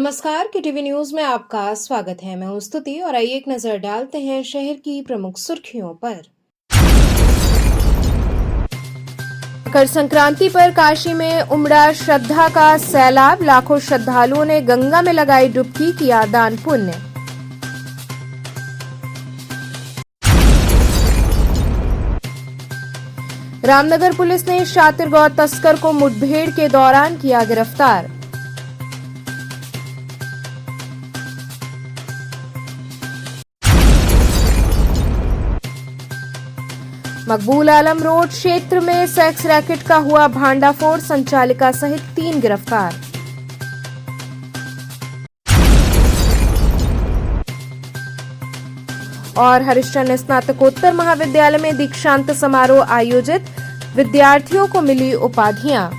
नमस्कार के TV news में आपका स्वागत है। मैं हूं स्तुति और आइए एक नजर डालते हैं शहर की प्रमुख सुर्खियों पर। मकर संक्रांति पर काशी में उमड़ा श्रद्धा का सैलाब। लाखों श्रद्धालुओं ने गंगा में लगाई डुबकी, किया दान पुण्य। रामनगर पुलिस ने शातिर गौ तस्कर को मुठभेड़ के दौरान किया गिरफ्तार। मकबूल आलम रोड क्षेत्र में सेक्स रैकेट का हुआ भांडाफोड़, संचालिका सहित 3 गिरफ्तार। और हरिश्चंद्र स्नातकोत्तर महाविद्यालय में दीक्षांत समारोह आयोजित, विद्यार्थियों को मिली उपाधियां।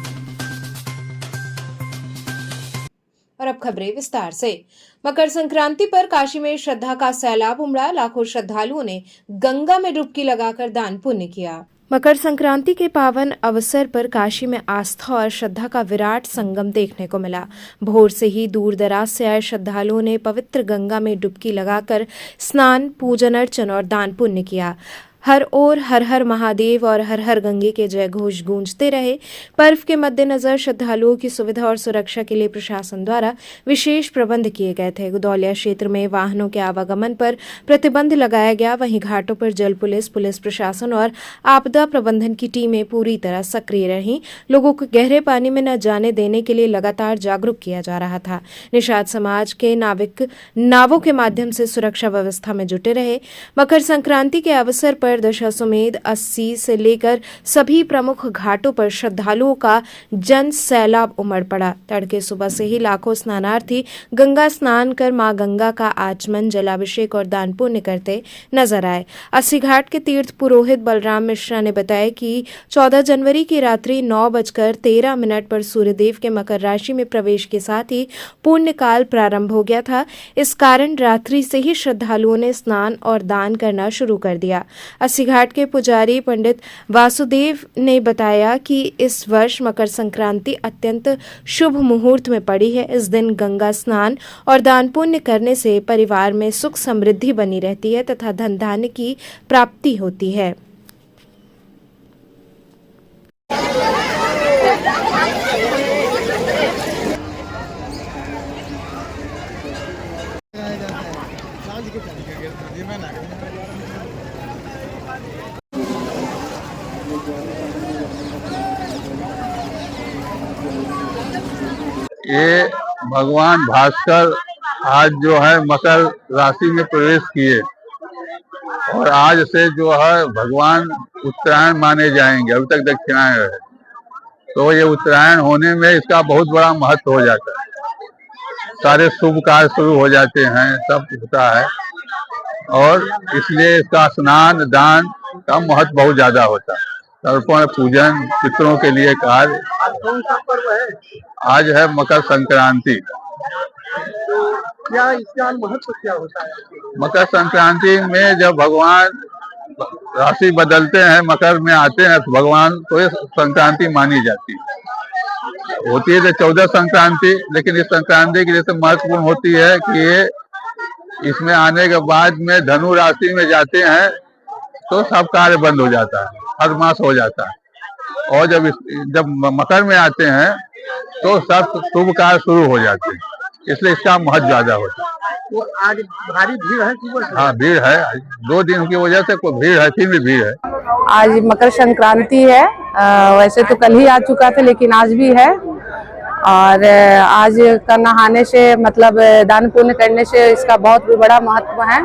और अब खबरें विस्तार से। मकर संक्रांति पर काशी में श्रद्धा का सैलाब उमड़ा। लाखों श्रद्धालुओं ने गंगा में डुबकी लगाकर दान पुण्य किया। मकर संक्रांति के पावन अवसर पर काशी में आस्था और श्रद्धा का विराट संगम देखने को मिला। भोर से ही दूर दराज से आए श्रद्धालुओं ने पवित्र गंगा में डुबकी लगाकर स्नान, पूजन अर्चन और दान पुण्य किया। हर ओर हर हर महादेव और हर हर गंगे के जय घोष गूंजते रहे। पर्व के मद्देनजर श्रद्धालुओं की सुविधा और सुरक्षा के लिए प्रशासन द्वारा विशेष प्रबंध किए गए थे। गुदौलिया क्षेत्र में वाहनों के आवागमन पर प्रतिबंध लगाया गया। वहीं घाटों पर जल पुलिस, पुलिस प्रशासन और आपदा प्रबंधन की टीमें पूरी तरह सक्रिय रहीं। लोगों को गहरे पानी में न जाने देने के लिए लगातार जागरूक किया जा रहा था। निषाद समाज के नाविक नावों के माध्यम से सुरक्षा व्यवस्था में जुटे रहे। मकर संक्रांति के अवसर पर दशाश्वमेध 80 से लेकर सभी प्रमुख घाटों पर श्रद्धालुओं का जन सैलाब उमड़ पड़ा। तड़के सुबह से ही लाखों स्नानार्थी गंगा स्नान कर मां गंगा का आचमन, जलाभिषेक और दान पुण्य करते नजर आए। 80 घाट के तीर्थ पुरोहित बलराम मिश्रा ने बताया कि 14 जनवरी की रात्रि 9:13 पर सूर्यदेव के मकर राशि में प्रवेश के साथ ही पुण्य काल प्रारंभ हो गया था। इस कारण रात्रि से ही श्रद्धालुओं ने स्नान और दान करना शुरू कर दिया। 80 घाट के पुजारी पंडित वासुदेव ने बताया कि इस वर्ष मकर संक्रांति अत्यंत शुभ मुहूर्त में पड़ी है। इस दिन गंगा स्नान और दान पुण्य करने से परिवार में सुख समृद्धि बनी रहती है तथा धन धान्य की प्राप्ति होती है। ये भगवान भास्कर आज जो है मकर राशि में प्रवेश किए और आज से जो है भगवान उत्तरायण माने जाएंगे। अभी तक दक्षिणायन है, तो ये उत्तरायण होने में इसका बहुत बड़ा महत्व हो जाता है। सारे शुभ कार्य शुरू हो जाते हैं, सब होता है और इसलिए इसका स्नान दान का महत्व बहुत ज्यादा होता है। तर्पण पूजन पितरों के लिए कार्य। कौन सा पर्व है? आज है मकर संक्रांति। तो क्या इसका महत्व क्या होता है? मकर संक्रांति में जब भगवान राशि बदलते हैं, मकर में आते हैं, तो भगवान को संक्रांति मानी जाती है। होती है 14 संक्रांति, लेकिन इस संक्रांति की जैसे महत्वपूर्ण होती है कि ये इसमें आने के बाद में धनु राशि में जाते हैं तो सब कार्य बंद हो जाता है, हर मास हो जाता है। और जब मकर में आते हैं तो सब शुभ कार्य शुरू हो जाते हैं, इसलिए इसका महत्व ज्यादा होता है। वो आज भारी भीड़ है कि? हाँ, भीड़ है। 2 दिन की वजह से कोई भीड़ है, 3 भी भीड़ है। आज मकर संक्रांति है। वैसे तो कल ही आ चुका था, लेकिन आज भी है। और आज का नहाने से मतलब दान पुण्य करने से इसका बहुत बड़ा महत्व है।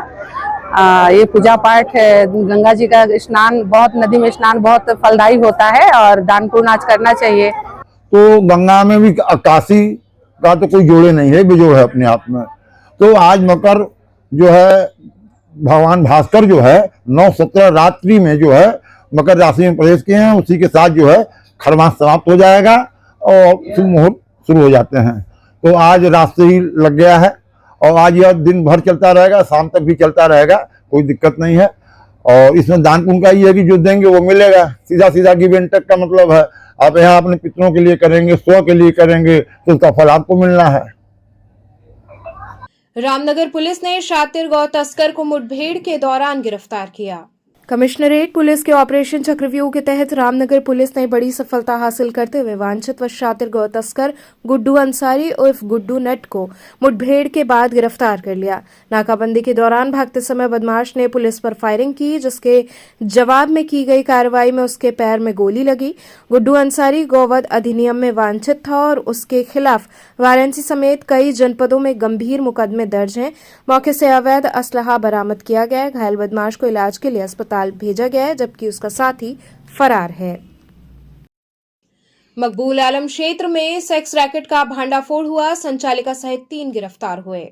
ये पूजा पाठ गंगा जी का स्नान, बहुत नदी में स्नान बहुत फलदायी होता है और दान पुण्य आज करना चाहिए। तो गंगा में भी काशी का तो कोई जोड़े नहीं है, बेजोड़ है अपने आप में। तो आज मकर जो है भगवान भास्कर जो है 9-17 रात्रि में जो है मकर राशि में प्रवेश किए हैं। उसी के साथ जो है खरमास समाप्त हो जाएगा और शुभ मुहूर्त शुरू हो जाते हैं। तो आज रात से ही लग गया है और आज यह दिन भर चलता रहेगा, शाम तक भी चलता रहेगा, कोई दिक्कत नहीं है। और इसमें दान पुण्य का ये है कि जो देंगे वो मिलेगा, सीधा सीधा गिव एंड टेक का मतलब है। आप यहाँ अपने पितरों के लिए करेंगे, स्व के लिए करेंगे तो उसका फल आपको मिलना है। रामनगर पुलिस ने शातिर गौ तस्कर को मुठभेड़ के दौरान गिरफ्तार किया। कमिश्नरेट पुलिस के ऑपरेशन चक्रव्यूह के तहत रामनगर पुलिस ने बड़ी सफलता हासिल करते हुए वांछित व शातिर गौ तस्कर गुड्डू अंसारी उर्फ गुड्डू नट को मुठभेड़ के बाद गिरफ्तार कर लिया। नाकाबंदी के दौरान भागते समय बदमाश ने पुलिस पर फायरिंग की, जिसके जवाब में की गई कार्रवाई में उसके पैर में गोली लगी। गुड्डू अंसारी गौवध अधिनियम में वांछित था और उसके खिलाफ वाराणसी समेत कई जनपदों में गंभीर मुकदमे दर्ज हैं। मौके से अवैध असलहा बरामद किया गया है। घायल बदमाश को इलाज के लिए अस्पताल भेजा गया है, जबकि उसका साथी फरार है। मकबूल आलम क्षेत्र में सेक्स रैकेट का भांडाफोड़ हुआ, संचालिका सहित 3 गिरफ्तार हुए।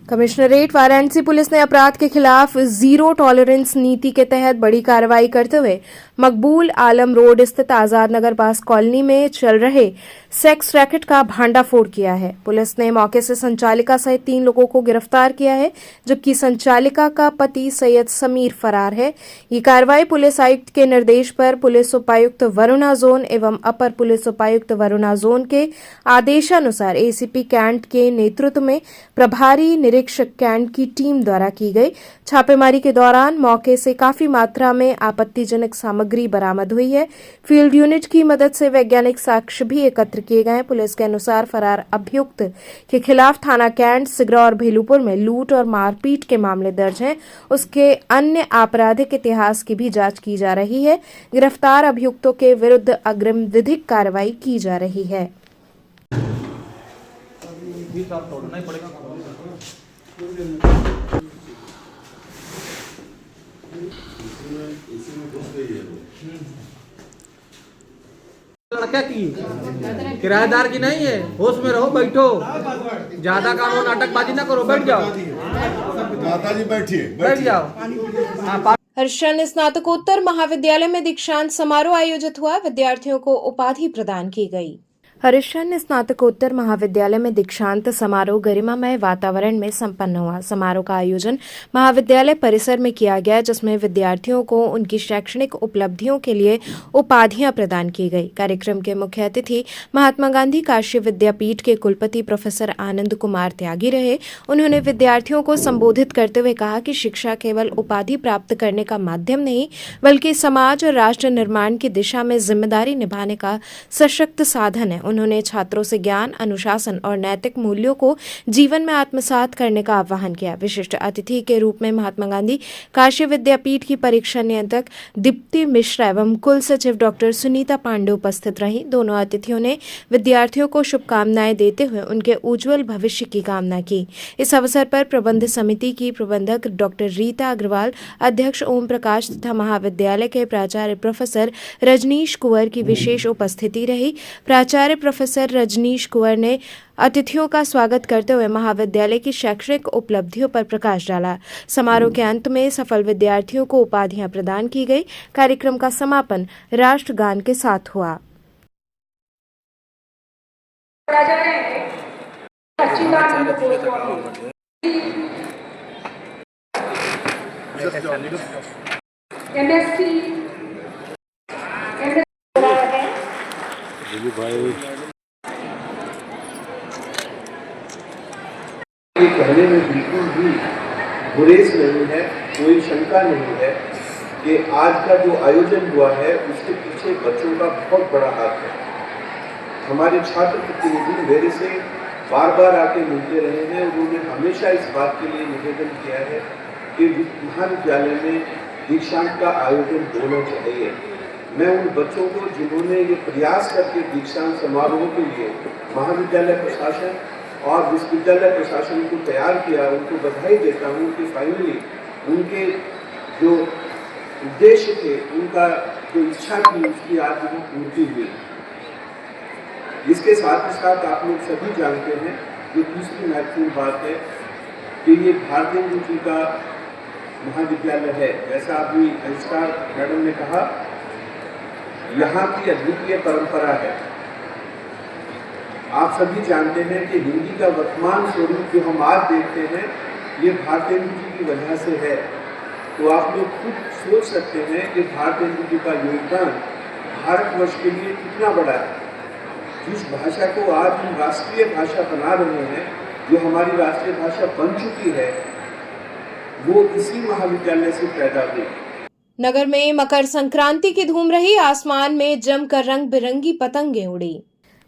कमिश्नरेट वाराणसी पुलिस ने अपराध के खिलाफ जीरो टॉलरेंस नीति के तहत बड़ी कार्रवाई करते हुए मकबूल आलम रोड स्थित आजाद नगर पास कॉलोनी में चल रहे सेक्स रैकेट का भांडाफोड़ किया है। पुलिस ने मौके से संचालिका सहित 3 लोगों को गिरफ्तार किया है, जबकि संचालिका का पति सैयद समीर फरार है। ये कार्रवाई पुलिस आयुक्त के निर्देश पर पुलिस उपायुक्त वरुणा जोन एवं अपर पुलिस उपायुक्त वरुणा जोन के आदेशानुसार एसीपी कैंट के नेतृत्व में प्रभारी निरीक्षक कैंट की टीम द्वारा की गई। छापेमारी के दौरान मौके से काफी मात्रा में आपत्तिजनक सामग्री बरामद हुई है। फील्ड यूनिट की मदद से वैज्ञानिक साक्ष्य भी एकत्र किए गए। पुलिस के अनुसार फरार अभियुक्त के खिलाफ थाना कैंट, सिगरा और भेलूपुर में लूट और मारपीट के मामले दर्ज हैं। उसके अन्य आपराधिक इतिहास की भी जांच की जा रही है। गिरफ्तार अभियुक्तों के विरुद्ध अग्रिम विधिक कार्रवाई की जा रही है। लड़का की किराएदार की नहीं है, होश में रहो, बैठो, ज्यादा काम हो, नाटकबाजी ना करो, बैठ जाओ, माताजी बैठिए, बैठ जाओ। हाँ, हर्षण स्नातकोत्तर महाविद्यालय में दीक्षांत समारोह आयोजित हुआ। विद्यार्थियों को उपाधि प्रदान की गई। हरिश्चंद्र स्नातकोत्तर महाविद्यालय में दीक्षांत समारोह गरिमामय वातावरण में संपन्न हुआ। समारोह का आयोजन महाविद्यालय परिसर में किया गया, जिसमें विद्यार्थियों को उनकी शैक्षणिक उपलब्धियों के लिए उपाधियां प्रदान की गई। कार्यक्रम के मुख्य अतिथि महात्मा गांधी काशी विद्यापीठ के कुलपति प्रोफेसर आनंद कुमार त्यागी रहे। उन्होंने विद्यार्थियों को संबोधित करते हुए कहा कि शिक्षा केवल उपाधि प्राप्त करने का माध्यम नहीं, बल्कि समाज और राष्ट्र निर्माण की दिशा में जिम्मेदारी निभाने का सशक्त साधन है। उन्होंने छात्रों से ज्ञान, अनुशासन और नैतिक मूल्यों को जीवन में आत्मसात करने का आह्वान किया। विशिष्ट अतिथि के रूप में महात्मा गांधी काशी विद्यापीठ की परीक्षा नियंत्रक दीप्ति मिश्रा एवं कुल सचिव डॉक्टर सुनीता पांडे उपस्थित रहीं। दोनों अतिथियों ने विद्यार्थियों को शुभकामनाएं देते हुए उनके उज्जवल भविष्य की कामना की। इस अवसर पर प्रबंध समिति की प्रबंधक डॉक्टर रीता अग्रवाल, अध्यक्ष ओम प्रकाश तथा महाविद्यालय के प्राचार्य प्रोफेसर रजनीश कुंवर की विशेष उपस्थिति रही। प्राचार्य प्रोफेसर रजनीश कुंवर ने अतिथियों का स्वागत करते हुए महाविद्यालय की शैक्षणिक उपलब्धियों पर प्रकाश डाला। समारोह के अंत में सफल विद्यार्थियों को उपाधियां प्रदान की गई। कार्यक्रम का समापन राष्ट्रगान के साथ हुआ। ये कहने में बिल्कुल भी गुरेज नहीं है, कोई शंका नहीं है कि आज का जो आयोजन हुआ है उसके पीछे बच्चों का बहुत बड़ा हाथ है। हमारे छात्र प्रतिनिधि मेरे से बार बार आके मिलते रहे हैं। उन्होंने हमेशा इस बात के लिए निवेदन किया है कि महाविद्यालय में दीक्षांत का आयोजन होना चाहिए। मैं उन बच्चों को जिन्होंने ये प्रयास करके दीक्षांत समारोह के लिए महाविद्यालय प्रशासन और विश्वविद्यालय प्रशासन को तैयार किया, उनको बधाई देता हूँ कि फाइनली उनके जो उद्देश्य थे, उनका जो इच्छा थी, उसकी आज वो पूर्ति हुई। इसके साथ ही साथ आप लोग सभी जानते हैं, जो तीसरी महत्वपूर्ण बात है कि ये भारतेंदु जी का महाविद्यालय है। जैसा अभी रजिस्ट्रार मैडम ने कहा, यहाँ की अद्वितीय परंपरा है। आप सभी जानते हैं कि हिंदी का वर्तमान स्वरूप जो हम आज देखते हैं, ये भारतेंदु जी की वजह से है। तो आप लोग खुद सोच सकते हैं कि भारतेंदु जी का योगदान भारतवर्ष के लिए कितना बड़ा है। जिस भाषा को आज हम राष्ट्रीय भाषा बना रहे हैं, जो हमारी राष्ट्रीय भाषा बन चुकी है वो इसी महाविद्यालय से पैदा हुई। नगर में मकर संक्रांति की धूम रही, आसमान में जमकर रंग बिरंगी पतंगे उड़ी।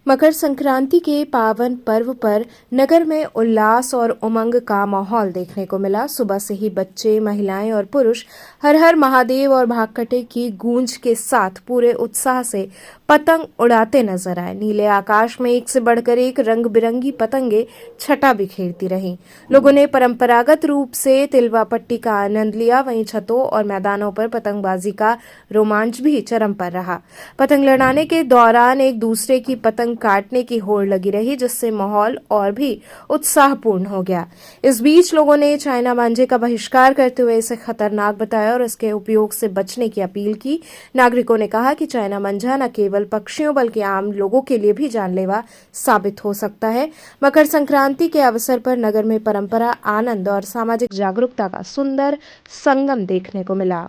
मकर संक्रांति के पावन पर्व पर नगर में उल्लास और उमंग का माहौल देखने को मिला। सुबह से ही बच्चे, महिलाएं और पुरुष हर हर महादेव और भागकटे की गूंज के साथ पूरे उत्साह से पतंग उड़ाते नजर आए। नीले आकाश में एक से बढ़कर एक रंग बिरंगी पतंगे छटा बिखेरती रहीं। लोगों ने परंपरागत रूप से तिलवा पट्टी का आनंद लिया, वहीं छतों और मैदानों पर पतंगबाजी का रोमांच भी चरम पर रहा। पतंग लड़ाने के दौरान एक दूसरे की पतंग काटने की होड़ लगी रही, जिससे माहौल और भी उत्साहपूर्ण हो गया। इस बीच लोगों ने चाइना मांझे का बहिष्कार करते हुए इसे खतरनाक बताया और इसके उपयोग से बचने की अपील की। नागरिकों ने कहा कि चाइना मांझा न केवल पक्षियों बल्कि आम लोगों के लिए भी जानलेवा साबित हो सकता है। मकर संक्रांति के अवसर पर नगर में परंपरा, आनंद और सामाजिक जागरूकता का सुंदर संगम देखने को मिला।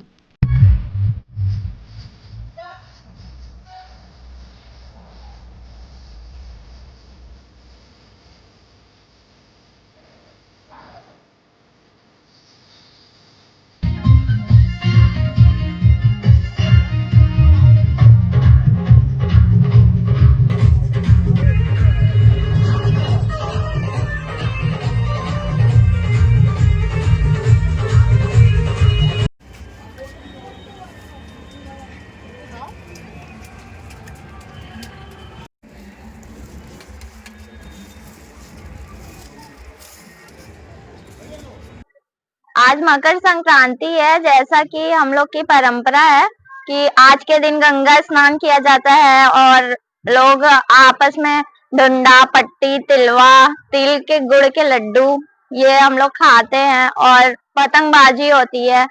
आज मकर संक्रांति है। जैसा कि हम लोग की परंपरा है कि आज के दिन गंगा स्नान किया जाता है और लोग आपस में डंडा, पट्टी, तिलवा, तिल के गुड़ के लड्डू ये हम लोग खाते हैं और पतंगबाजी होती है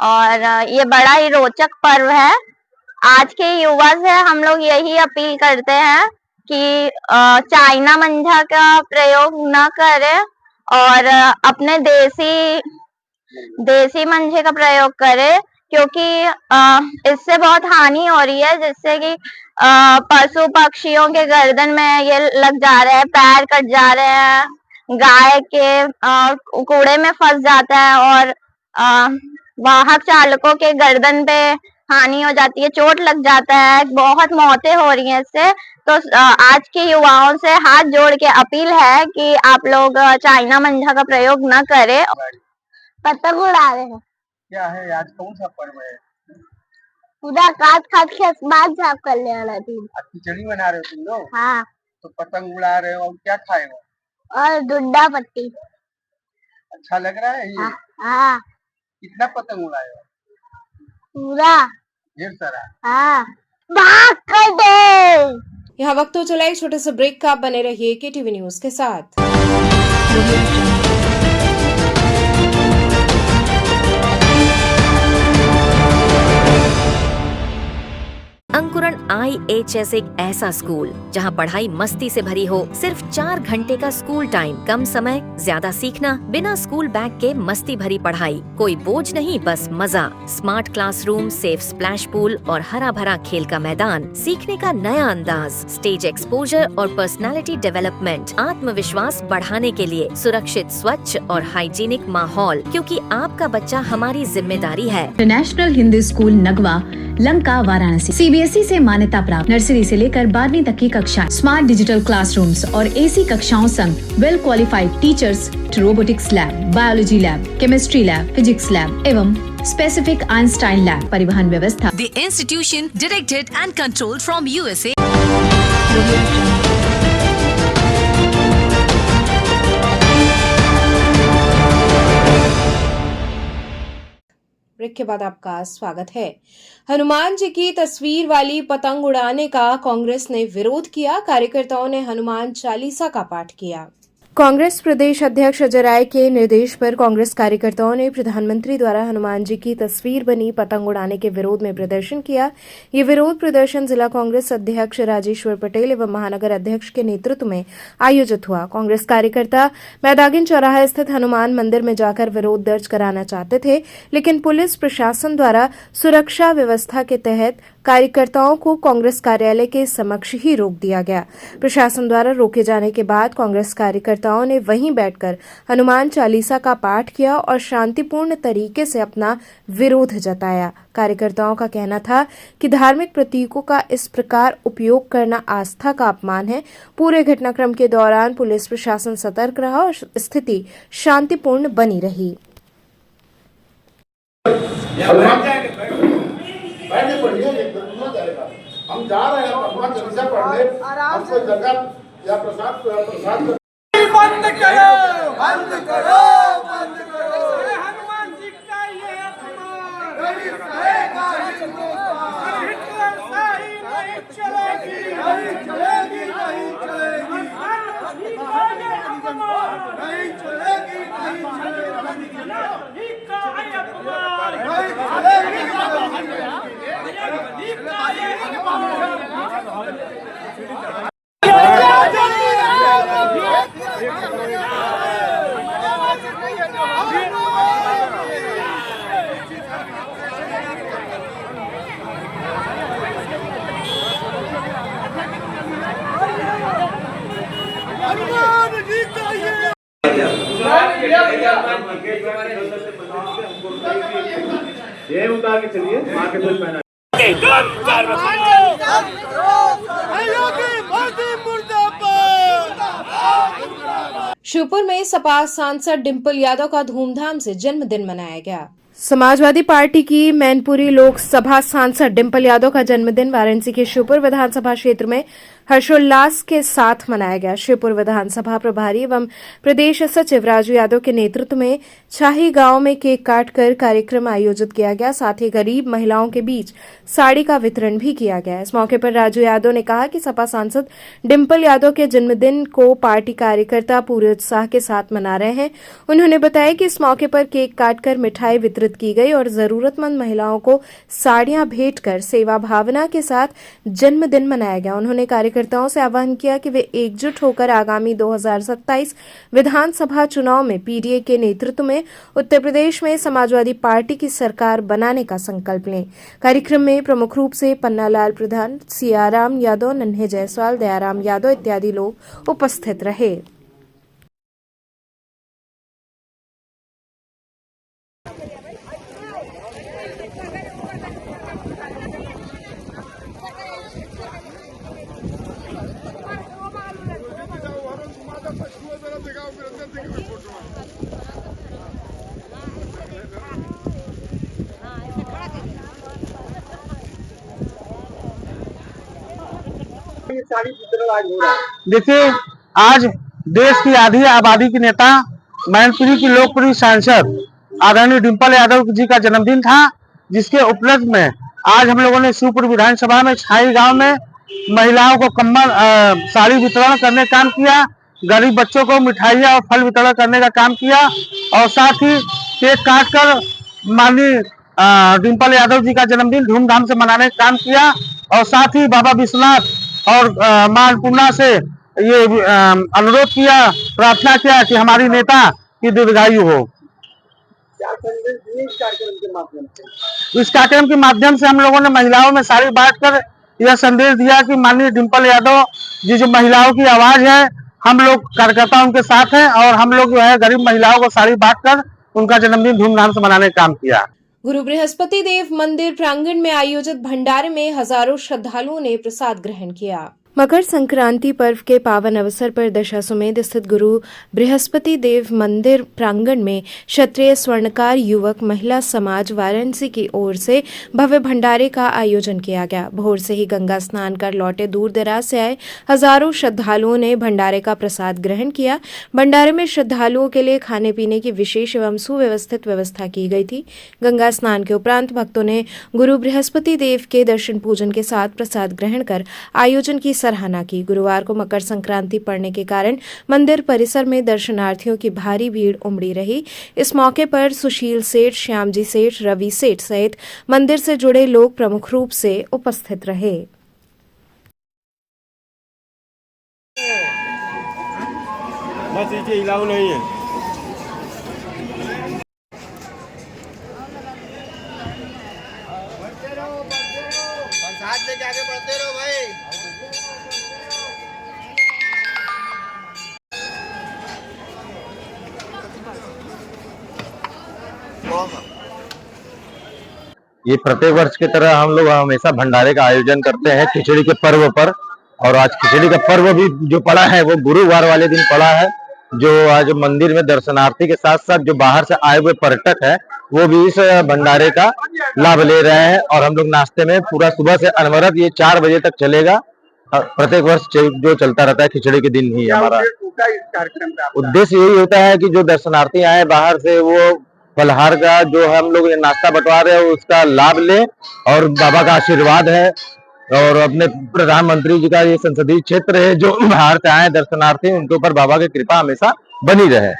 और ये बड़ा ही रोचक पर्व है। आज के युवा से हम लोग यही अपील करते हैं कि चाइना मंझा का प्रयोग न करें और अपने देसी मंझे का प्रयोग करे, क्योंकि इससे बहुत हानि हो रही है, जिससे कि पशु पक्षियों के गर्दन में ये लग जा रहे हैं, पैर कट जा रहे हैं, गाय के कूड़े में फंस जाता है और वाहक चालकों के गर्दन पे हानि हो जाती है, चोट लग जाता है, बहुत मौतें हो रही हैं इससे। तो आज के युवाओं से हाथ जोड़ के अपील है कि आप लोग चाइना मंझा का प्रयोग न करें। पतंग उड़ा रहे हैं। क्या है आज, कौन सा पर्व है? पूरा काट के आसमान साफ करने वाला दिन। खिचड़ी बना रहे हो तुम लोग? हाँ। तो पतंग उड़ा रहे हो और क्या खाए हो? और डुंडा पट्टी। अच्छा लग रहा है ये? हाँ। कितना पतंग उड़ाए हो? पूरा ढेर सारा। हाँ। भागकटे। यहाँ वक्त तो चला एक छोटे से ब्रेक का, बने रहिए KTV न्यूज के साथ। अंकुरण IHS एक ऐसा स्कूल जहां पढ़ाई मस्ती से भरी हो। सिर्फ 4 घंटे का स्कूल टाइम, कम समय, ज्यादा सीखना, बिना स्कूल बैग के मस्ती भरी पढ़ाई, कोई बोझ नहीं, बस मजा। Smart classroom, safe splash pool और हरा भरा खेल का मैदान, सीखने का नया अंदाज, स्टेज एक्सपोजर और पर्सनालिटी डेवलपमेंट, आत्मविश्वास बढ़ाने के लिए सुरक्षित, स्वच्छ और हाइजीनिक माहौल, क्योंकि आपका बच्चा हमारी जिम्मेदारी है। International Hindi school Nagwa, Lanka, Varanasi. CBSE से मान्यता प्राप्त, नर्सरी से लेकर 12वीं तक की कक्षाएं, स्मार्ट डिजिटल क्लासरूम्स और AC कक्षाओं संग well qualified teachers, robotics lab, biology lab, chemistry lab, physics lab एवं स्पेसिफिक आइंस्टाइन लैब, परिवहन व्यवस्था। The institution directed and controlled from USA. Break के बाद आपका स्वागत है। हनुमान जी की तस्वीर वाली पतंग उड़ाने का कांग्रेस ने विरोध किया। कार्यकर्ताओं ने हनुमान चालीसा का पाठ किया। कांग्रेस प्रदेश अध्यक्ष अजय राय के निर्देश पर कांग्रेस कार्यकर्ताओं ने प्रधानमंत्री द्वारा हनुमान जी की तस्वीर बनी पतंग उड़ाने के विरोध में प्रदर्शन किया। ये विरोध प्रदर्शन जिला कांग्रेस अध्यक्ष राजेश्वर पटेल एवं महानगर अध्यक्ष के नेतृत्व में आयोजित हुआ। कांग्रेस कार्यकर्ता मैदागिन चौराहा स्थित हनुमान मंदिर में जाकर विरोध दर्ज कराना चाहते थे, लेकिन पुलिस प्रशासन द्वारा सुरक्षा व्यवस्था के तहत कार्यकर्ताओं को कांग्रेस कार्यालय के समक्ष ही रोक दिया गया। प्रशासन द्वारा रोके जाने के बाद कांग्रेस कार्यकर्ताओं ने वहीं बैठकर हनुमान चालीसा का पाठ किया और शांतिपूर्ण तरीके से अपना विरोध जताया। कार्यकर्ताओं का कहना था कि धार्मिक प्रतीकों का इस प्रकार उपयोग करना आस्था का अपमान है। पूरे घटनाक्रम के दौरान पुलिस प्रशासन सतर्क रहा और स्थिति शांतिपूर्ण बनी रही। हम जा रहे हैं हनुमान चालीसा पढ़ने, हमको जगह या प्रसाद बंद करो, बंद करो, बंद करो। हनुमान जी का ये अपमान नहीं सहेगा हिंदुस्तान। हिटलर शाही नहीं चलेगी, नहीं चलेगी, नहीं चलेगी। नहीं चलेगी, नहीं चलेगी। ये उतार के चलिए, माँ के दूध पहना। श्योपुर में सपा सांसद डिंपल यादव का धूमधाम से जन्मदिन मनाया गया। समाजवादी पार्टी की मैनपुरी लोकसभा सांसद डिंपल यादव का जन्मदिन वाराणसी के श्योपुर विधानसभा क्षेत्र में हर्षोल्लास के साथ मनाया गया। श्योपुर विधानसभा प्रभारी एवं प्रदेश सचिव राजू यादव के नेतृत्व में छाही गांव में केक काटकर कार्यक्रम आयोजित किया गया। साथ ही गरीब महिलाओं के बीच साड़ी का वितरण भी किया गया। इस मौके पर राजू यादव ने कहा कि सपा सांसद डिंपल यादव के जन्मदिन को पार्टी कार्यकर्ता पूरे उत्साह के साथ मना रहे हैं। उन्होंने बताया कि इस मौके पर केक काटकर मिठाई वितरित की गई और जरूरतमंद महिलाओं को साड़ियां भेंट कर सेवा भावना के साथ जन्मदिन मनाया गया। उन्होंने कार्यकर्ताओं से आह्वान किया कि वे एकजुट होकर आगामी 2027 विधानसभा चुनाव में पीडीए के नेतृत्व में उत्तर प्रदेश में समाजवादी पार्टी की सरकार बनाने का संकल्प लें। कार्यक्रम में प्रमुख रूप से पन्नालाल प्रधान, सियाराम यादव, नन्हे जायसवाल, दयाराम यादव इत्यादि लोग उपस्थित रहे। देखिए, आज देश की आधी आबादी के नेता मैनपुरी की लोकप्रिय सांसद आदरणीय डिंपल यादव जी का जन्मदिन था, जिसके उपलक्ष्य में आज हम लोगों ने शिवपुर विधानसभा में छाई गांव में महिलाओं को कम्बल साड़ी वितरण करने का काम किया, गरीब बच्चों को मिठाइयाँ और फल वितरण करने का काम किया और साथ ही केक काट कर माननीय डिंपल यादव जी का जन्मदिन धूमधाम से मनाने का काम किया और साथ ही बाबा विश्वनाथ और मां अन्नपूर्णा से ये अनुरोध किया, प्रार्थना किया कि हमारी नेता की दीर्घायु हो। इस कार्यक्रम के माध्यम से हम लोगों ने महिलाओं में साड़ी बांटकर यह संदेश दिया कि माननीय डिंपल यादव जी जो महिलाओं की आवाज है, हम लोग कार्यकर्ता उनके साथ हैं और हम लोग जो है गरीब महिलाओं को साड़ी बांटकर उनका जन्मदिन धूमधाम से मनाने का काम किया। गुरु बृहस्पति देव मंदिर प्रांगण में आयोजित भंडारे में हजारों श्रद्धालुओं ने प्रसाद ग्रहण किया। मकर संक्रांति पर्व के पावन अवसर पर दशाश्वमेध स्थित गुरु बृहस्पति देव मंदिर प्रांगण में क्षत्रिय स्वर्णकार युवक महिला समाज वाराणसी की ओर से भव्य भंडारे का आयोजन किया गया। भोर से ही गंगा स्नान कर लौटे दूर दराज से आए हजारों श्रद्धालुओं ने भंडारे का प्रसाद ग्रहण किया। भंडारे में श्रद्धालुओं के लिए खाने पीने की विशेष एवं सुव्यवस्थित व्यवस्था की गई थी। गंगा स्नान के उपरांत भक्तों ने गुरु बृहस्पति देव के दर्शन पूजन के साथ प्रसाद ग्रहण कर आयोजन की सराहना की। गुरुवार को मकर संक्रांति पड़ने के कारण मंदिर परिसर में दर्शनार्थियों की भारी भीड़ उमड़ी रही। इस मौके पर सुशील सेठ, श्यामजी सेठ, रवि सेठ सहित मंदिर से जुड़े लोग प्रमुख रूप से उपस्थित रहे। बस ये इलाव नहीं है। ये प्रत्येक वर्ष की तरह हम लोग हमेशा भंडारे का आयोजन करते हैं खिचड़ी के पर्व पर। और आज खिचड़ी का पर्व भी जो पड़ा है वो गुरुवार वाले दिन पड़ा है, जो आज मंदिर में दर्शनार्थी के साथ साथ जो बाहर से आए हुए पर्यटक है वो भी इस भंडारे का लाभ ले रहे हैं। और हम लोग नाश्ते में पूरा सुबह से अनवरत ये 4 बजे तक चलेगा। प्रत्येक वर्ष जो चलता रहता है खिचड़ी के दिन ही हमारा उद्देश्य यही होता है कि जो दर्शनार्थी आए बाहर से वो फलहार का जो हम लोग नाश्ता बंटवा रहे हैं उसका लाभ ले और बाबा का आशीर्वाद है। और अपने प्रधानमंत्री जी का ये संसदीय क्षेत्र है, जो बाहर से आए दर्शनार्थी उनके ऊपर बाबा की कृपा हमेशा बनी रहे।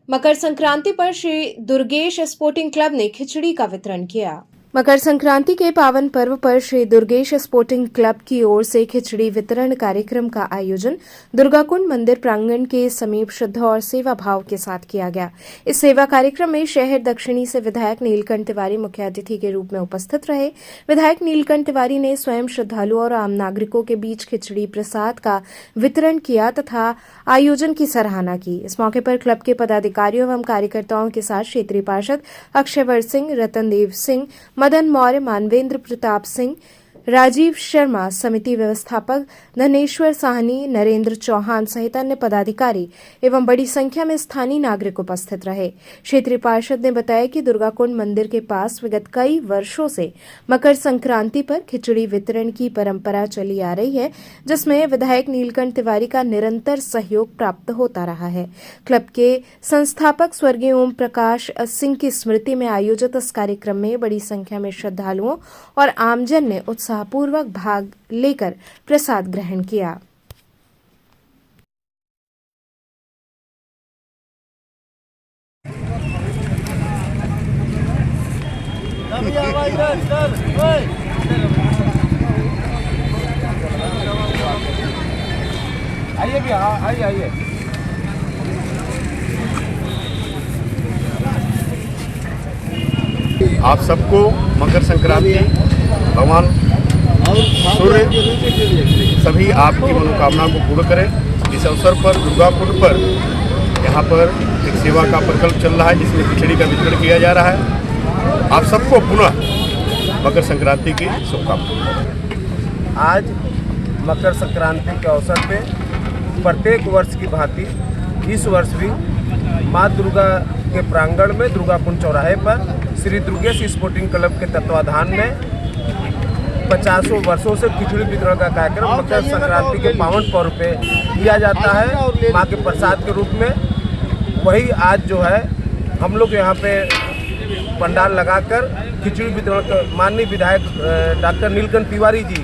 मकर संक्रांति पर श्री दुर्गेश स्पोर्टिंग क्लब ने खिचड़ी का वितरण किया। मकर संक्रांति के पावन पर्व पर श्री दुर्गेश स्पोर्टिंग क्लब की ओर से खिचड़ी वितरण कार्यक्रम का आयोजन दुर्गाकुंड मंदिर प्रांगण के समीप श्रद्धा और सेवा भाव के साथ किया गया। इस सेवा कार्यक्रम में शहर दक्षिणी से विधायक नीलकंठ तिवारी मुख्य अतिथि के रूप में उपस्थित रहे। विधायक नीलकंठ तिवारी ने स्वयं श्रद्धालुओं और आम नागरिकों के बीच खिचड़ी प्रसाद का वितरण किया तथा आयोजन की सराहना की। इस मौके पर क्लब के पदाधिकारियों एवं कार्यकर्ताओं के साथ क्षेत्रीय पार्षद अक्षयवर सिंह, रतनदेव सिंह, मदन मौर्य, मानवेंद्र प्रताप सिंह, राजीव शर्मा, समिति व्यवस्थापक धनेश्वर साहनी, नरेंद्र चौहान सहित अन्य पदाधिकारी एवं बड़ी संख्या में स्थानीय नागरिक उपस्थित रहे। क्षेत्रीय पार्षद ने बताया कि दुर्गाकुंड मंदिर के पास विगत कई वर्षों से मकर संक्रांति पर खिचड़ी वितरण की परंपरा चली आ रही है, जिसमें विधायक नीलकंठ तिवारी का निरंतर सहयोग प्राप्त होता रहा है। क्लब के संस्थापक स्वर्गीय ओम प्रकाश सिंह की स्मृति में आयोजित इस कार्यक्रम में बड़ी संख्या में श्रद्धालुओं और आमजन ने उत्साहपूर्वक भाग लेकर प्रसाद ग्रहण किया। आइए भी, आइए। आप सबको मकर संक्रांति, भगवान सूर्य सभी आपकी मनोकामना को पूर्ण करें। इस अवसर पर दुर्गाकुंड पर यहाँ पर एक सेवा का प्रकल्प चल रहा है जिसमें खिचड़ी का वितरण किया जा रहा है। आप सबको पुनः मकर संक्रांति की शुभकामनाएं। आज मकर संक्रांति के अवसर पे प्रत्येक वर्ष की भांति इस वर्ष भी माँ दुर्गा के प्रांगण में दुर्गाकुंड चौराहे पर श्री दुर्गेश स्पोर्टिंग क्लब के तत्वाधान में 50 वर्षों से खिचड़ी वितरण का कार्यक्रम मकर संक्रांति के पावन पर्व पे किया जाता है माँ के प्रसाद के रूप में। वही आज जो है हम लोग यहाँ पे पंडाल लगाकर खिचड़ी वितरण माननीय विधायक डॉक्टर नीलकंठ तिवारी जी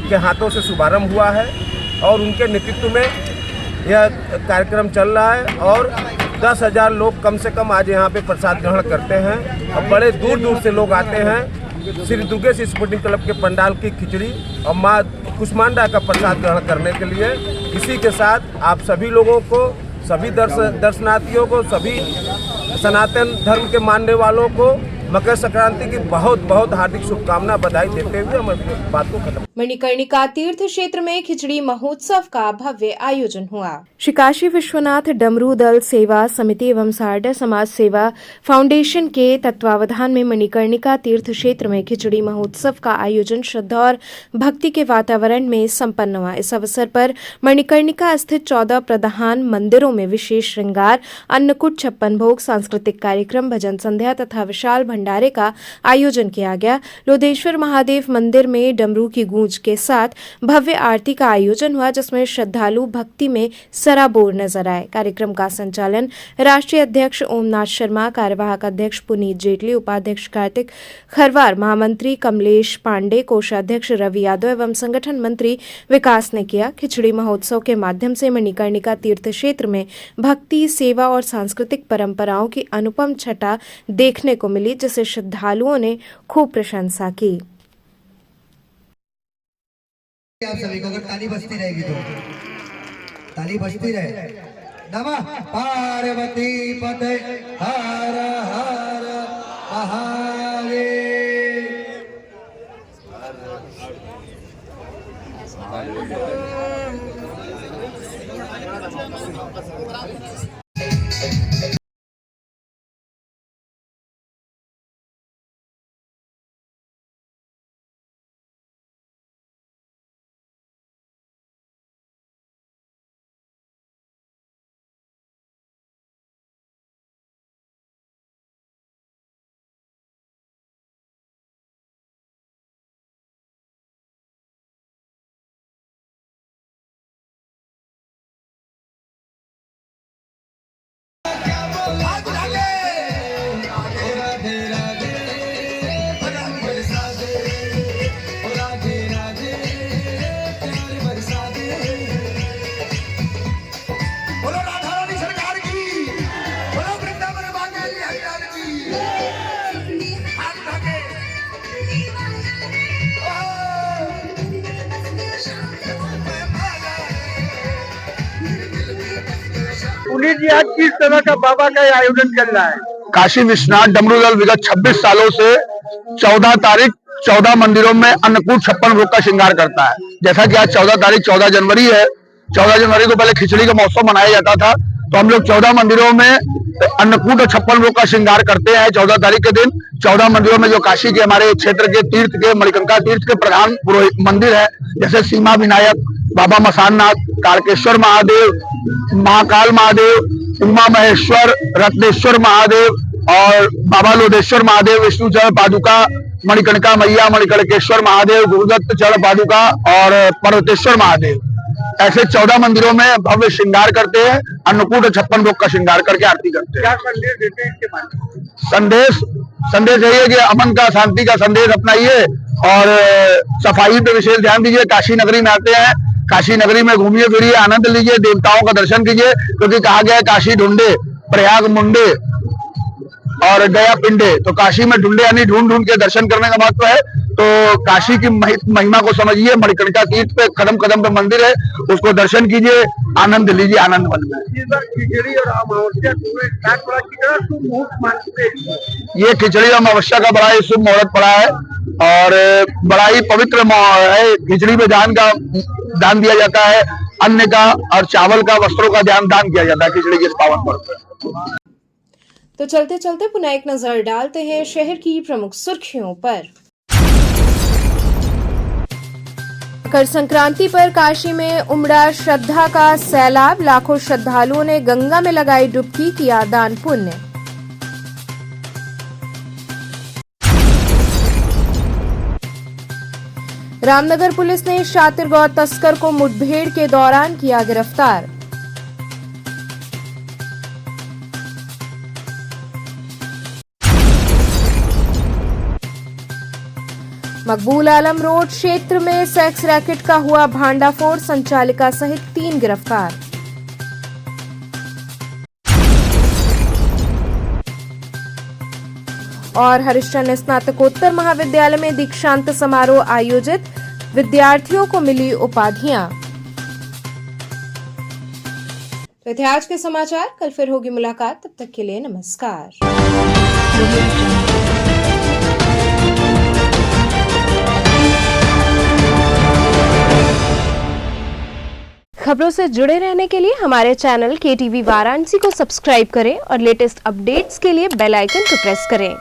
के हाथों से शुभारंभ हुआ है और उनके नेतृत्व में यह कार्यक्रम चल रहा है। और 10,000 लोग कम से कम आज यहाँ पे प्रसाद ग्रहण करते हैं और बड़े दूर दूर से लोग आते हैं श्री दुर्गेश स्पोर्टिंग क्लब के पंडाल की खिचड़ी और माँ कुष्मांडा का प्रसाद ग्रहण करने के लिए। इसी के साथ आप सभी लोगों को, सभी दर्शनार्थियों को, सभी सनातन धर्म के मानने वालों को मकर संक्रांति की बहुत बहुत हार्दिक शुभकामना, बधाई देते हुए हम बात को खत्म। मणिकर्णिका तीर्थ क्षेत्र में खिचड़ी महोत्सव का भव्य आयोजन हुआ। श्री काशी विश्वनाथ डमरू दल सेवा समिति एवं सारडा समाज सेवा फाउंडेशन के तत्वावधान में मणिकर्णिका तीर्थ क्षेत्र में खिचड़ी महोत्सव का आयोजन श्रद्धा और भक्ति के वातावरण में संपन्न हुआ। इस अवसर पर मणिकर्णिका स्थित 14 प्रधान मंदिरों में विशेष श्रृंगार, अन्नकूट, 56 भोग, सांस्कृतिक कार्यक्रम, भजन संध्या तथा विशाल भंडारे का आयोजन किया गया। लोधेश्वर महादेव मंदिर में डमरू की गूंज के साथ भव्य आरती का आयोजन हुआ, जिसमें श्रद्धालु भक्ति में सराबोर नजर आए। कार्यक्रम का संचालन राष्ट्रीय अध्यक्ष ओमनाथ शर्मा, कार्यवाहक अध्यक्ष पुनीत जेटली, उपाध्यक्ष कार्तिक खरवार, महामंत्री कमलेश पांडे, कोषाध्यक्ष रवि यादव एवं संगठन मंत्री विकास ने किया। खिचड़ी महोत्सव के माध्यम से मणिकर्णिका तीर्थ क्षेत्र में भक्ति, सेवा और सांस्कृतिक परंपराओं की अनुपम छटा देखने को मिली, जिसे श्रद्धालुओं ने खूब प्रशंसा की। आप सभी को अगर ताली बजती रहेगी तो ताली बजती रहे। नमः पार्वती पते हर हर महादेव। पंडित जी, आज किस तरह का बाबा का आयोजन चल रहा है? काशी विश्वनाथ डमरू दल विगत 26 सालों से 14 तारीख 14 मंदिरों में अन्नकूट 56 भोग का श्रृंगार करता है। जैसा कि आज 14 तारीख 14 जनवरी है, 14 जनवरी को पहले खिचड़ी का महोत्सव मनाया जाता था, तो हम लोग 14 मंदिरों में अन्नकूट और 56 भोग का श्रृंगार करते हैं। 14 तारीख के दिन 14 मंदिरों में जो काशी के हमारे क्षेत्र के तीर्थ के मणिकर्णिका तीर्थ के प्रधान पुरोहित मंदिर है, जैसे सीमा विनायक, बाबा मसाननाथ, कारकेश्वर महादेव, महाकाल महादेव, उमा महेश्वर, रत्नेश्वर महादेव और बाबा लोडेश्वर महादेव, विष्णु चरण पादुका, मणिकर्णिका मैया, मणिकर्णिकेश्वर महादेव, गुरुदत्त चरण पादुका और पर्वतेश्वर महादेव, ऐसे 14 मंदिरों में भव्य श्रृंगार करते हैं। अन्नकूट और 56 भोग का श्रृंगार करके आरती करते हैं। क्या संदेश देते हैं इसके माध्यम? संदेश यही है कि अमन का, शांति का संदेश अपनाइए और सफाई पे विशेष ध्यान दीजिए। काशी नगरी में आते हैं, काशी नगरी में घूमिए फिरिए, आनंद लीजिए, देवताओं का दर्शन कीजिए, क्योंकि कहा गया है काशी ढूंढे, प्रयाग मुंडे और गया पिंडे। तो काशी में ढूंढे यानी ढूंढ ढूंढ के दर्शन करने का महत्व है। तो काशी की महिमा को समझिए। मणिकर्णिका तीर्थ पे कदम कदम पे मंदिर है, उसको दर्शन कीजिए, आनंद लीजिए, आनंद मन में। खिचड़ी और अमावस्या ये खिचड़ी और अमावस्या का बड़ा ही शुभ मुहूर्त पड़ा है और बड़ा ही पवित्र है। खिचड़ी में दान दिया जाता है, अन्न का और चावल का, वस्त्रों का दान किया जाता है खिचड़ी के इस पावन पर्व पर। तो चलते चलते पुनः एक नजर डालते हैं शहर की प्रमुख सुर्खियों पर। मकर संक्रांति पर काशी में उमड़ा श्रद्धा का सैलाब, लाखों श्रद्धालुओं ने गंगा में लगाई डुबकी, किया दान पुण्य। रामनगर पुलिस ने शातिर गौ तस्कर को मुठभेड़ के दौरान किया गिरफ्तार। मकबूल आलम रोड क्षेत्र में सेक्स रैकेट का हुआ भांडाफोड़, संचालिका सहित 3 गिरफ्तार। और हरिश्चंद्र स्नातकोत्तर महाविद्यालय में दीक्षांत समारोह आयोजित, विद्यार्थियों को मिली उपाधियां। तो थे आज के समाचार, कल फिर होगी मुलाकात, तब तक के लिए नमस्कार। खबरों से जुड़े रहने के लिए हमारे चैनल KTV वाराणसी को सब्सक्राइब करें और लेटेस्ट अपडेट्स के लिए बेल आइकन को प्रेस करें।